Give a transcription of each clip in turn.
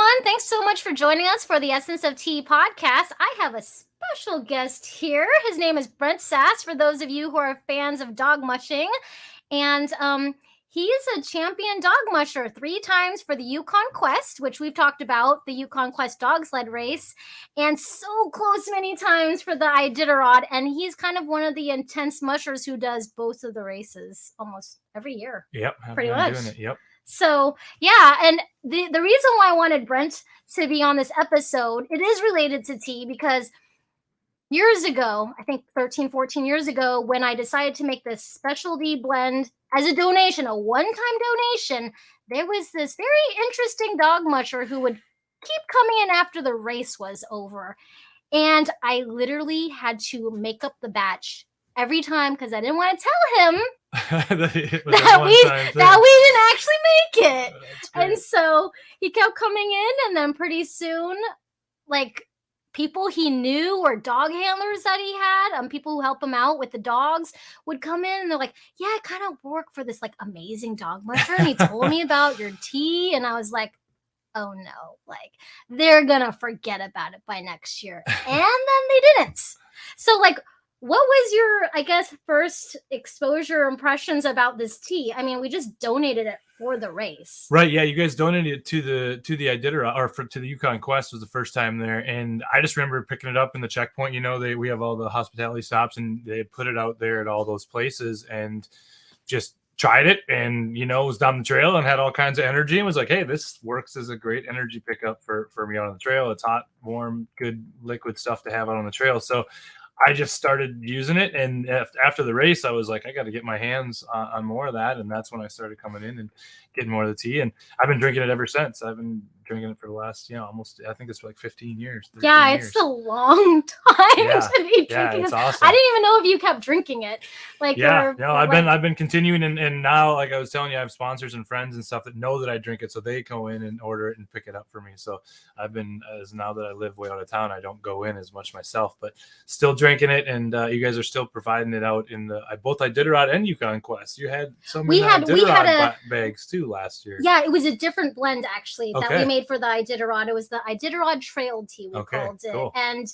everyone. Thanks so much for joining us for the Essence of Tea podcast. I have a special guest here. His name is Brent Sass, for those of you who are fans of dog mushing. And he is a champion dog musher 3 times for the Yukon Quest, which we've talked about, the Yukon Quest dog sled race, and so close many times for the Iditarod. And he's kind of one of the intense mushers who does both of the races almost every year. Yep, pretty much. doing it. Yep. So, yeah, and the reason why I wanted Brent to be on this episode, it is related to tea because years ago, I think 13, 14 years ago, when I decided to make this specialty blend as a donation, a one-time donation, there was this very interesting dog musher who would keep coming in after the race was over. And I literally had to make up the batch every time because I didn't want to tell him that we didn't actually make it. And so he kept coming in, and then pretty soon, like, people he knew or dog handlers that he had, people who help him out with the dogs would come in, and they're like, yeah, I kind of work for this like amazing dog musher, and he told me about your tea. And I was like, oh no, like, they're gonna forget about it by next year. And then they didn't. So, like, what was your, I guess, first exposure impressions about this tea? I mean, we just donated it for the race. Right. Yeah. You guys donated it to the Iditarod, or to the Yukon Quest was the first time there. And I just remember picking it up in the checkpoint. You know, we have all the hospitality stops, and they put it out there at all those places, and just tried it, and, you know, was down the trail and had all kinds of energy, and was like, hey, this works as a great energy pickup for me out on the trail. It's hot, warm, good liquid stuff to have out on the trail. So I just started using it, and after the race, I was like, I got to get my hands on more of that, and that's when I started coming in and getting more of the tea, and I've been drinking it ever since. I've been drinking it for the last, almost, I think it's like 15 years. Yeah, it's a long time to be drinking. Yeah, it's awesome. I didn't even know if you kept drinking it. Like, I've been continuing, and now, like I was telling you, I have sponsors and friends and stuff that know that I drink it, so they go in and order it and pick it up for me. So I've been, as now that I live way out of town, I don't go in as much myself, but still drinking it, and you guys are still providing it out in both Iditarod and Yukon Quest. You had some Iditarod bags too last year. Yeah, it was a different blend actually that we made for the Iditarod. It was the Iditarod Trail Tea, we called it. Cool. And,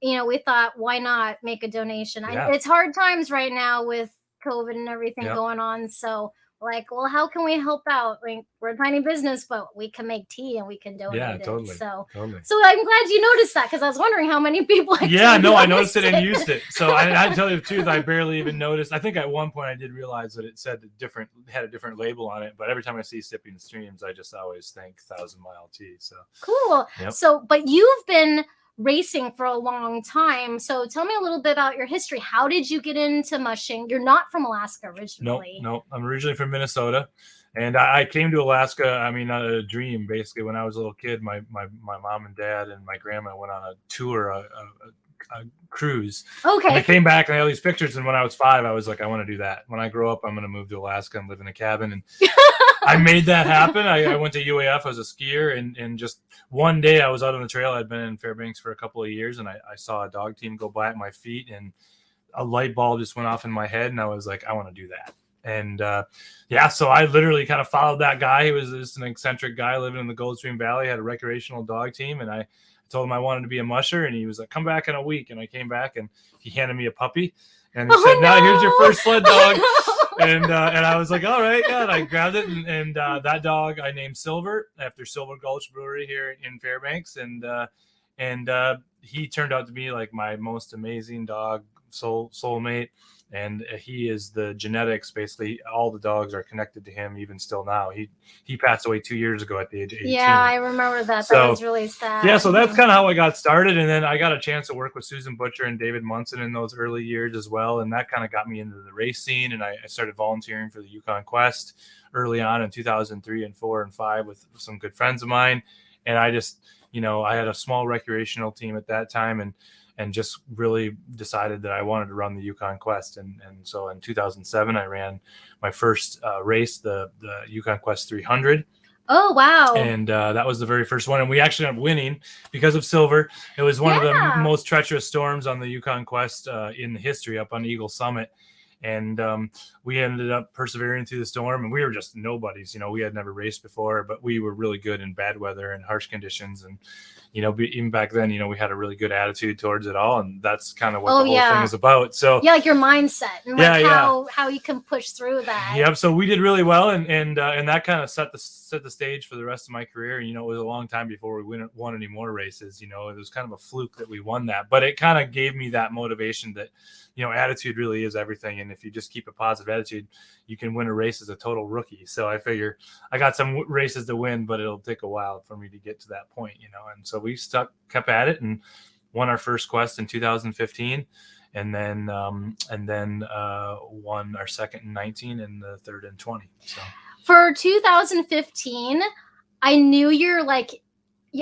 we thought, why not make a donation? Yeah. It's hard times right now with COVID and everything going on. So, like, well, how can we help out? Like, we're a tiny business, but we can make tea and we can donate it. So I'm glad you noticed that, because I was wondering how many people I noticed it and used it. So I tell you the truth, I barely even noticed. I think at one point I did realize that it had a different label on it, but every time I see Sipping Streams, I just always think 1,000 Mile Tea. So cool. Yep. So, but you've been racing for a long time. So tell me a little bit about your history. How did you get into mushing? You're not from Alaska originally. No. I'm originally from Minnesota. And I came to Alaska, I mean, not a dream, basically. When I was a little kid, my mom and dad and my grandma went on a tour, a cruise. Okay. And I came back and I had all these pictures. And when I was 5, I was like, I want to do that. When I grow up, I'm going to move to Alaska and live in a cabin. And I made that happen. I went to UAF as a skier, and just one day I was out on the trail. I'd been in Fairbanks for a couple of years, and I saw a dog team go by at my feet, and a light bulb just went off in my head, and I was like, I want to do that. And so I literally kind of followed that guy. He was just an eccentric guy living in the Goldstream Valley, had a recreational dog team, and I told him I wanted to be a musher, and he was like, come back in a week. And I came back, and he handed me a puppy, and he said, now here's your first sled dog. And I was like, all right, yeah. And I grabbed it, and that dog I named Silver after Silver Gulch Brewery here in Fairbanks, and he turned out to be like my most amazing dog, soulmate. And he is the genetics. Basically, all the dogs are connected to him, even still now. He passed away 2 years ago at the age of 18. Yeah, I remember that. So, that was really sad. Yeah, so that's kind of how I got started. And then I got a chance to work with Susan Butcher and David Munson in those early years as well. And that kind of got me into the race scene. And I started volunteering for the Yukon Quest early on in 2003 and 4 and 5 with some good friends of mine. And I just, I had a small recreational team at that time, and just really decided that I wanted to run the Yukon Quest. And so in 2007, I ran my first race, the Yukon Quest 300. Oh, wow. And that was the very first one. And we actually ended up winning because of Silver. It was one of the most treacherous storms on the Yukon Quest in history up on Eagle Summit. And we ended up persevering through the storm, and we were just nobodies. We had never raced before, but we were really good in bad weather and harsh conditions. And even back then, we had a really good attitude towards it all, and that's kind of what the whole thing is about. So like your mindset and like how you can push through that. Yep. So we did really well, and that kind of set the stage for the rest of my career. It was a long time before we won any more races. It was kind of a fluke that we won that, but it kind of gave me that motivation that attitude really is everything, and if you just keep a positive attitude, you can win a race as a total rookie. So I figure I got some races to win, but it'll take a while for me to get to that point, and so we kept at it and won our first quest in 2015, and then won our second in 19 and the third in 20. So for 2015, I knew you're like,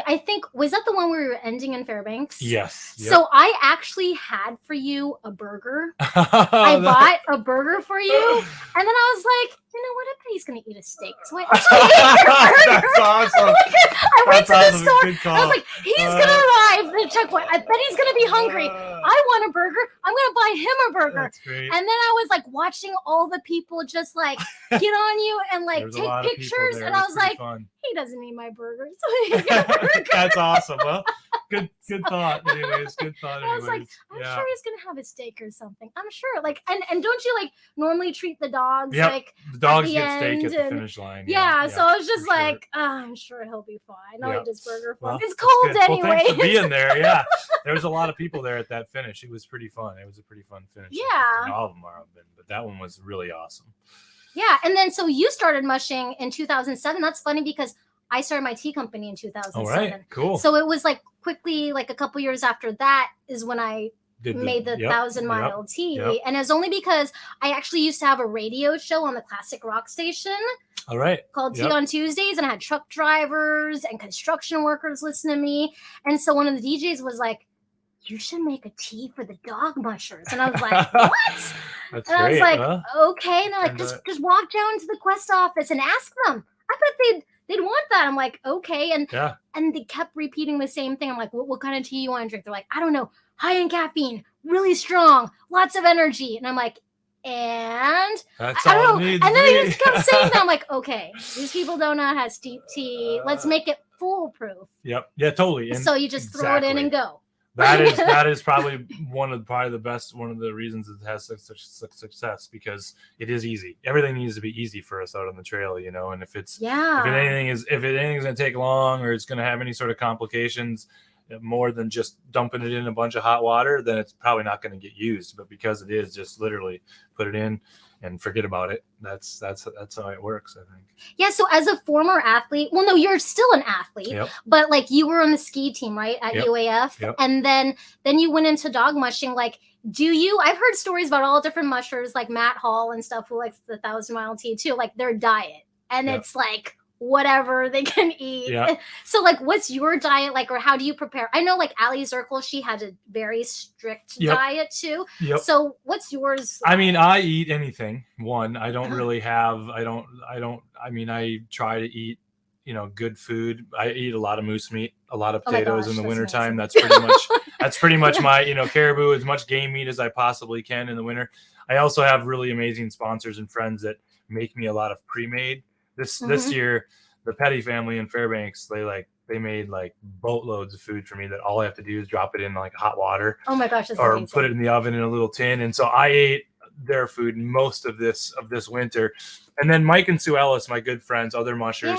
I think, was that the one where we were ending in Fairbanks? Yes. Yep. So I actually had for you a burger. I bought a burger for you, and then I was like, what? I bet he's going to eat a steak. So I actually ate your burger. That's awesome. I went to the store. I was like, he's going to arrive at the checkpoint. I bet he's going to be hungry. I want a burger. I'm going to buy him a burger. That's great. And then I was like watching all the people just like get on you and like take pictures. And I was like, he doesn't need my burger. So he ate a burger. That's awesome. Well, good thought. Anyways, good thought. I was like, I'm sure he's going to have a steak or something. I'm sure. Like, and don't you like normally treat the dogs like the dogs get steak at the finish line. Yeah, so I was just like, I'm sure he'll be fine. I'll eat his burger for him. It's cold anyway. Well, thanks for being there. Yeah, there was a lot of people there at that finish. It was pretty fun. It was a pretty fun finish. Yeah, all of them are, but that one was really awesome. Yeah, and then so you started mushing in 2007. That's funny because I started my tea company in 2007. All right, cool. So it was like quickly, like a couple years after that is when I made the 1,000-mile tea. And it was only because I actually used to have a radio show on the classic rock station. All right. Called Tea on Tuesdays, and I had truck drivers and construction workers listen to me. And so one of the DJs was like, you should make a tea for the dog mushers. And I was like, what? That's and great, I was like, okay. And they're like, just walk down to the Quest office and ask them. I bet they'd want that. I'm like, okay. And they kept repeating the same thing. I'm like, what kind of tea you want to drink? They're like, I don't know. High in caffeine, really strong, lots of energy. And I'm like, and that's all I don't know. And then they just kept saying that. I'm like, okay, these people don't know how to steep tea. Let's make it foolproof. Yep. Yeah, totally. And so you just throw it in and go. That is probably one of the reasons it has such success, because it is easy. Everything needs to be easy for us out on the trail, and if anything's going to take long, or it's going to have any sort of complications, more than just dumping it in a bunch of hot water, then it's probably not going to get used. But because it is just literally put it in and forget about it, that's how it works, I think. Yeah. So as a former athlete, well, no, you're still an athlete, but like you were on the ski team, right, at UAF, and then you went into dog mushing. Like, I've heard stories about all different mushers, like Matt Hall and stuff, who likes the 1,000-mile tea too, like their diet, and it's like whatever they can eat. So like, what's your diet like, or how do you prepare? I know like Ali Zirkle, she had a very strict diet too. So what's yours like? I mean, I eat anything. I don't really have, I try to eat, good food. I eat a lot of moose meat, a lot of potatoes in the wintertime. That's pretty much my, caribou, as much game meat as I possibly can in the winter. I also have really amazing sponsors and friends that make me a lot of pre-made. This year, the Petty family in Fairbanks, they made like boatloads of food for me that all I have to do is drop it in like hot water. Oh my gosh, that's or amazing. Put it in the oven in a little tin. And so I ate their food most of this winter. And then Mike and Sue Ellis, my good friends, other mushers,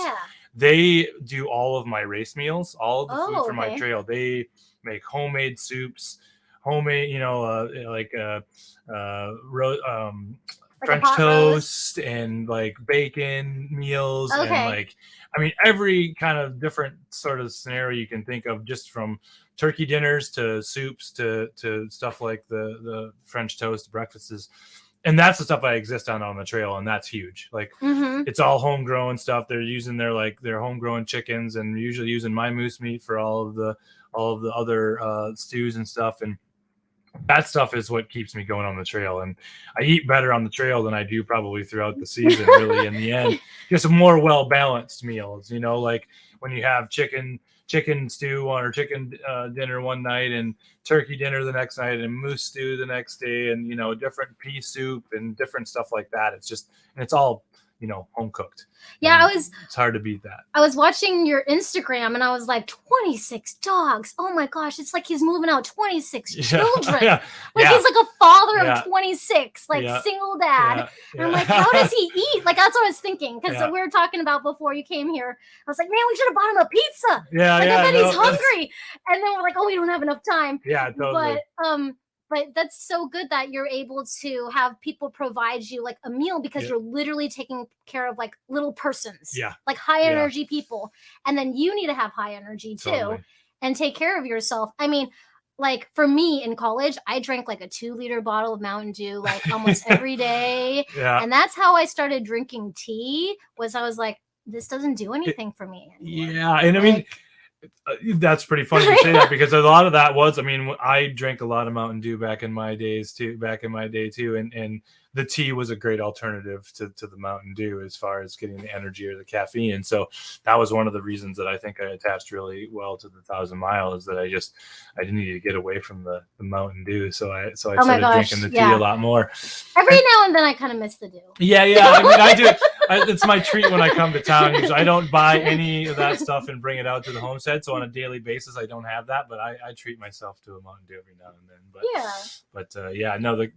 they do all of my race meals, all of the food for my trail. They make homemade soups, homemade, French toast and like bacon meals and like, every kind of different sort of scenario you can think of, just from turkey dinners to soups to stuff like the French toast breakfasts. And that's the stuff I exist on the trail. And that's huge. Like it's all homegrown stuff. They're using their homegrown chickens, and usually using my moose meat for all of the other stews and stuff. And that stuff is what keeps me going on the trail. And I eat better on the trail than I do probably throughout the season, really, in the end. Just more well-balanced meals, like when you have chicken stew or chicken dinner one night and turkey dinner the next night and moose stew the next day and, different pea soup and different stuff like that. It's all, home cooked. Yeah, it's hard to beat that. I was watching your Instagram and I was like, 26 dogs. Oh my gosh, it's like he's moving out 26 children. Yeah. Like he's like a father Yeah. of 26, like Yeah. single dad. Yeah. And I'm like, how does he eat? Like that's what I was thinking because Yeah. we were talking about before you came here. I was like, man, we should have bought him a pizza. Yeah, Like yeah, I bet no, he's hungry. And then we're like, oh, we don't have enough time. Yeah, totally. But that's so good that you're able to have people provide you like a meal because Yeah. you're literally taking care of like little persons, Yeah. like high Yeah. energy people. And then you need to have high energy too Totally. and take care of yourself. I mean, like for me in college, I drank like a 2-liter bottle of Mountain Dew like almost every day. Yeah. And that's how I started drinking tea was I was like, this doesn't do anything for me anymore. Yeah. And I mean, that's pretty funny to say that because a lot of that was, I drank a lot of Mountain Dew back in my day too. And the tea was a great alternative to the Mountain Dew as far as getting the energy or the caffeine. And so that was one of the reasons that I think I attached really well to the 1,000 Mile is that I didn't need to get away from the Mountain Dew. So I started drinking the tea a lot more. Every now and then I kind of miss the Dew. Yeah. I do. It's my treat when I come to town. Usually I don't buy any of that stuff and bring it out to the homestead. So on a daily basis, I don't have that, but I treat myself to a Mountain Dew every now and then.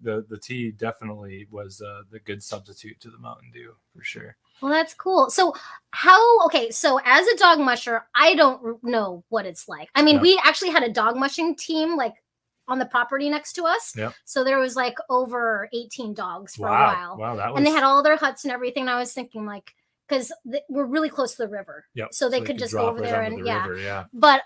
The tea definitely was the good substitute to the Mountain Dew for sure. Well, that's cool. So so as a dog musher, I don't know what it's like. I mean, we actually had a dog mushing team like on the property next to us. Yep. So there was like over 18 dogs for a while. Wow, and they had all their huts and everything. And I was thinking like, because we're really close to the river. Yep. So they could just go over there and river, yeah. But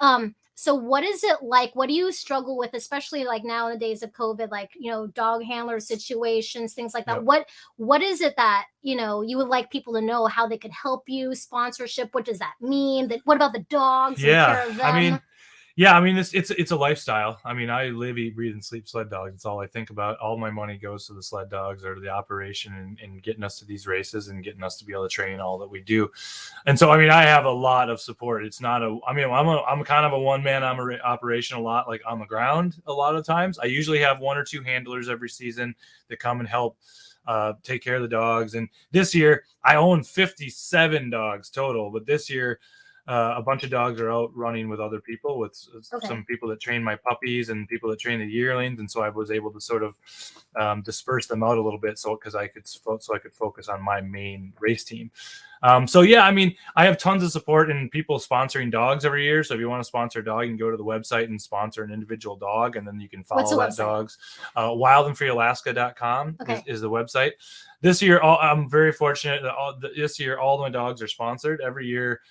so what is it like? What do you struggle with, especially like now in the days of COVID, like, dog handler situations, things like that? Yep. What is it that, you would like people to know how they could help you, sponsorship? What does that mean? What about the dogs? Yeah. And care of them? It's a lifestyle. I live, eat, breathe, and sleep sled dogs. It's all I think about. All my money goes to the sled dogs or the operation and getting us to these races and getting us to be able to train all that we do. And so, I have a lot of support. It's not I'm kind of a one-man operation a lot, like on the ground a lot of times. I usually have 1 or 2 handlers every season that come and help take care of the dogs. And this year I own 57 dogs total, but this year a bunch of dogs are out running with other people, with some people that train my puppies and people that train the yearlings. And so I was able to sort of disperse them out a little bit so I could focus on my main race team. I have tons of support and people sponsoring dogs every year. So if you want to sponsor a dog, you can go to the website and sponsor an individual dog, and then you can follow that dog's. wildandfreealaska.com is the website. This year, I'm very fortunate that this year all my dogs are sponsored. Every year,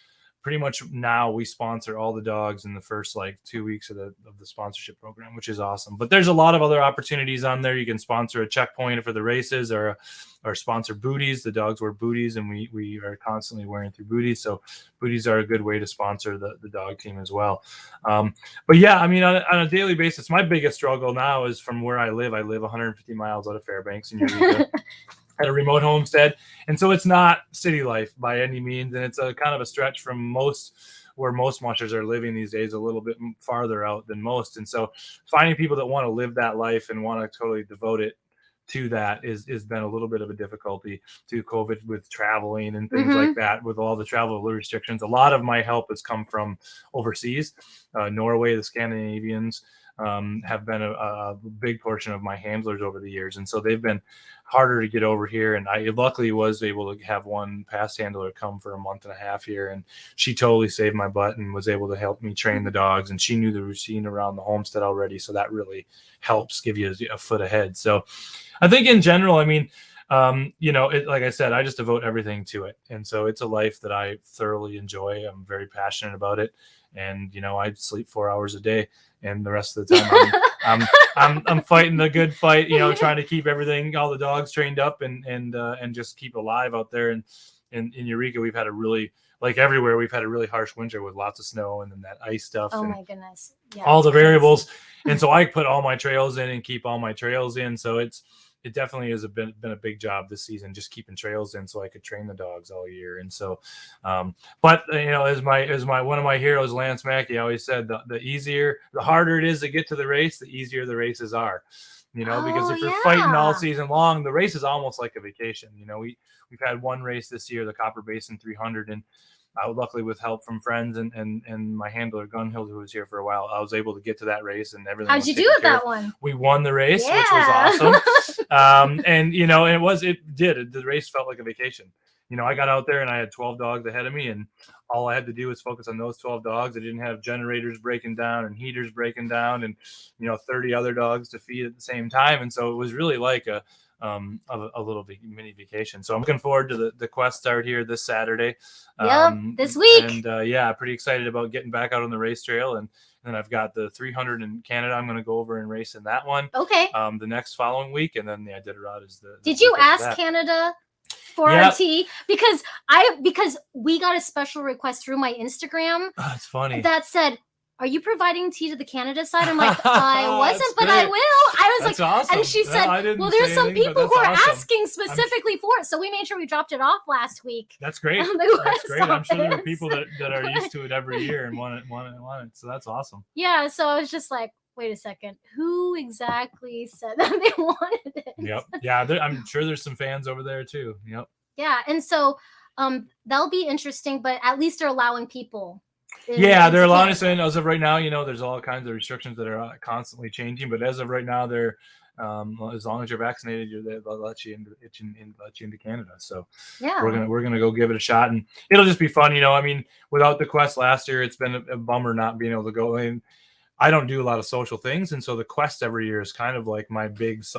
pretty much now we sponsor all the dogs in the first 2 weeks of the sponsorship program, which is awesome. But there's a lot of other opportunities on there. You can sponsor a checkpoint for the races or sponsor booties. The dogs wear booties and we are constantly wearing through booties. So booties are a good way to sponsor the dog team as well. On a daily basis, my biggest struggle now is from where I live. I live 150 miles out of Fairbanks in Eureka. At a remote homestead. And so it's not city life by any means. And it's a kind of a stretch from where most mushers are living these days, a little bit farther out than most. And so finding people that want to live that life and want to totally devote it to that is been a little bit of a difficulty to COVID with traveling and things like that, with all the travel restrictions. A lot of my help has come from overseas. Norway, the Scandinavians have been a big portion of my handlers over the years. And so they've been harder to get over here. And I luckily was able to have one past handler come for a month and a half here. And she totally saved my butt and was able to help me train the dogs. And she knew the routine around the homestead already. So that really helps give you a foot ahead. So I think in general, like I said, I just devote everything to it. And so it's a life that I thoroughly enjoy. I'm very passionate about it. And, I sleep 4 hours a day, and the rest of the time I'm fighting the good fight, trying to keep all the dogs trained up and just keep alive out there. And in Eureka, we've had everywhere, we've had a really harsh winter with lots of snow and then that ice stuff. Oh and my goodness. Yeah, all the variables. And so I put all my trails in and keep all my trails in. So it's, it definitely has been a big job this season, just keeping trails in so I could train the dogs all year. And so, but as my one of my heroes, Lance Mackey, always said, the harder it is to get to the race, the easier the races are. Because if you're fighting all season long, the race is almost like a vacation. We've had one race this year, the Copper Basin 300, and luckily with help from friends and my handler Gunhild, who was here for a while, I was able to get to that race and everything. How'd you do at that one? We won the race, which was awesome. And the race felt like a vacation. I got out there and I had 12 dogs ahead of me, and all I had to do was focus on those 12 dogs. I didn't have generators breaking down and heaters breaking down and 30 other dogs to feed at the same time. And so it was really like a little mini vacation. So I'm looking forward to the quest start here this Saturday. This week. And pretty excited about getting back out on the race trail. And then I've got the 300 in Canada. I'm going to go over and race in that one. Okay. The next following week, and then the Iditarod is the. Did you ask Canada for our tea? Because we got a special request through my Instagram. Oh, it's funny. That said, "Are you providing tea to the Canada side?" I'm like, I wasn't, but I will. I was awesome. And she said, well, there's some people who are asking specifically for it. So we made sure we dropped it off last week. That's great. That's great. I'm sure there are people that are used to it every year and want it. So that's awesome. Yeah. So I was just like, wait a second, who exactly said that they wanted it? Yep. Yeah. I'm sure there's some fans over there too. Yep. Yeah. And so that'll be interesting, but at least they're allowing people. They're allowing us in as of right now. There's all kinds of restrictions that are constantly changing, but as of right now, they're as long as you're vaccinated, they'll let you into Canada. So we're gonna go give it a shot, and it'll just be fun. Without the quest last year, it's been a bummer not being able to go in. I don't do a lot of social things, and so the quest every year is kind of like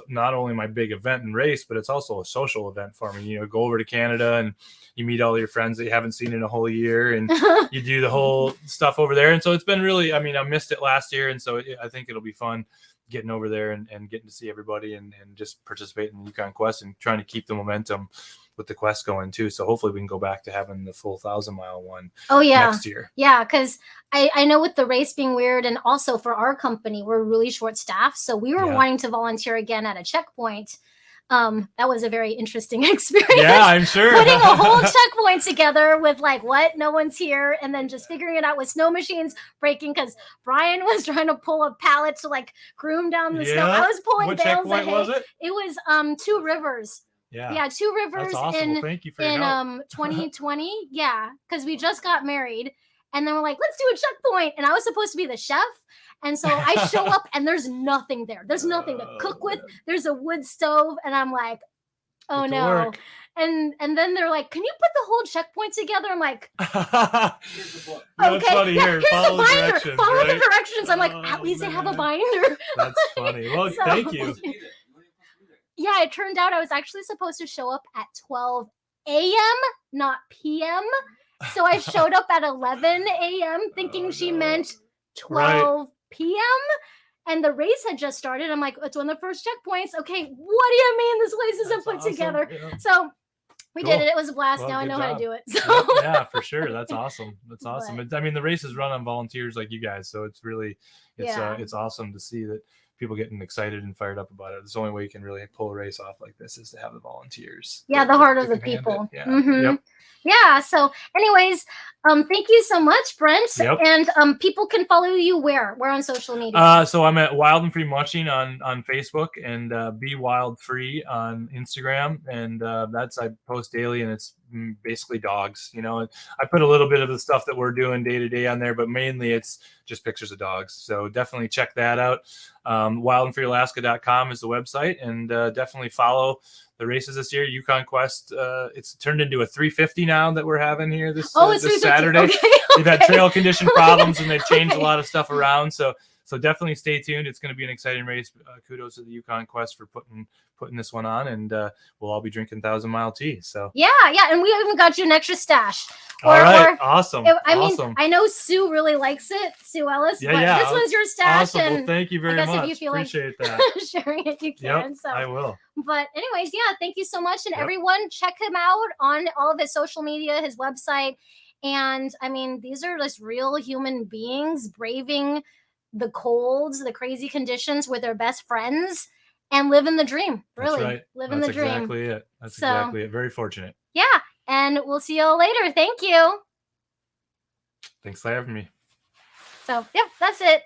not only my big event and race, but it's also a social event for me. Go over to Canada and you meet all your friends that you haven't seen in a whole year, and you do the whole stuff over there. And so it's been really, I missed it last year, and so I think it'll be fun getting over there and getting to see everybody and just participate in the Yukon Quest and trying to keep the momentum with the quest going too. So hopefully we can go back to having the full 1,000-mile one next year. Yeah, because I know with the race being weird, and also for our company, we're really short staffed. So we were wanting to volunteer again at a checkpoint. That was a very interesting experience. Yeah, I'm sure. Putting a whole checkpoint together with no one's here, and then just figuring it out with snow machines breaking because Brian was trying to pull a pallet to groom down the snow. I was pulling bales of hay. Was it? It was Two Rivers. Yeah, Two Rivers. That's awesome. Thank you for your help. 2020. Yeah, because we just got married, and then we're like, let's do a checkpoint, and I was supposed to be the chef. And so I show up and there's nothing there. There's nothing to cook with. There's a wood stove. And I'm like, oh no. And then they're like, can you put the whole checkpoint together? I'm like, okay, here's a binder. Follow the directions. I'm like, at least I have a binder. That's funny. Well, thank you. Yeah, it turned out I was actually supposed to show up at 12 a.m., not p.m. So I showed up at 11 a.m. thinking she meant 12 p.m. and the race had just started. I'm like, it's one of the first checkpoints. Okay, what do you mean this place isn't put together? Yeah. So we did it. It was a blast. Well, now I know how to do it. So. Yeah, for sure. That's awesome. That's awesome. The race is run on volunteers like you guys, so it's really it's awesome to see that people getting excited and fired up about it. It's the only way you can really pull a race off like this is to have the volunteers. Yeah, the heart of the people. Yeah. Mm-hmm. Yep. Yeah. So anyways, thank you so much, Brent. Yep. And people can follow you where on social media? So I'm at Wild and Free Mushing on Facebook, and Be Wild Free on Instagram. And I post daily, and it's basically dogs. I put a little bit of the stuff that we're doing day to day on there, but mainly it's just pictures of dogs. So definitely check that out. WildandFreeAlaska.com is the website, and definitely follow the races this year. Yukon Quest, it's turned into a 350 now that we're having here this Saturday. Okay. They've had trail condition problems, and they've changed a lot of stuff around. So definitely stay tuned. It's going to be an exciting race. Kudos to the Yukon Quest for putting this one on, and we'll all be drinking 1,000-mile tea. So yeah, and we even got you an extra stash. All right, awesome. I mean, I know Sue really likes it, Sue Ellis. But this one's your stash. Awesome. Well, thank you very much. If you feel Appreciate that. Sharing it, you can. Yep, so I will. But anyways, thank you so much, and everyone check him out on all of his social media, his website, and these are just real human beings braving the colds, the crazy conditions with their best friends. and living the dream. Really, That's right. living That's the dream. exactly it. That's So, exactly it. Very fortunate. Yeah, and we'll see y'all later. Thank you. Thanks for having me. So, yep, that's it.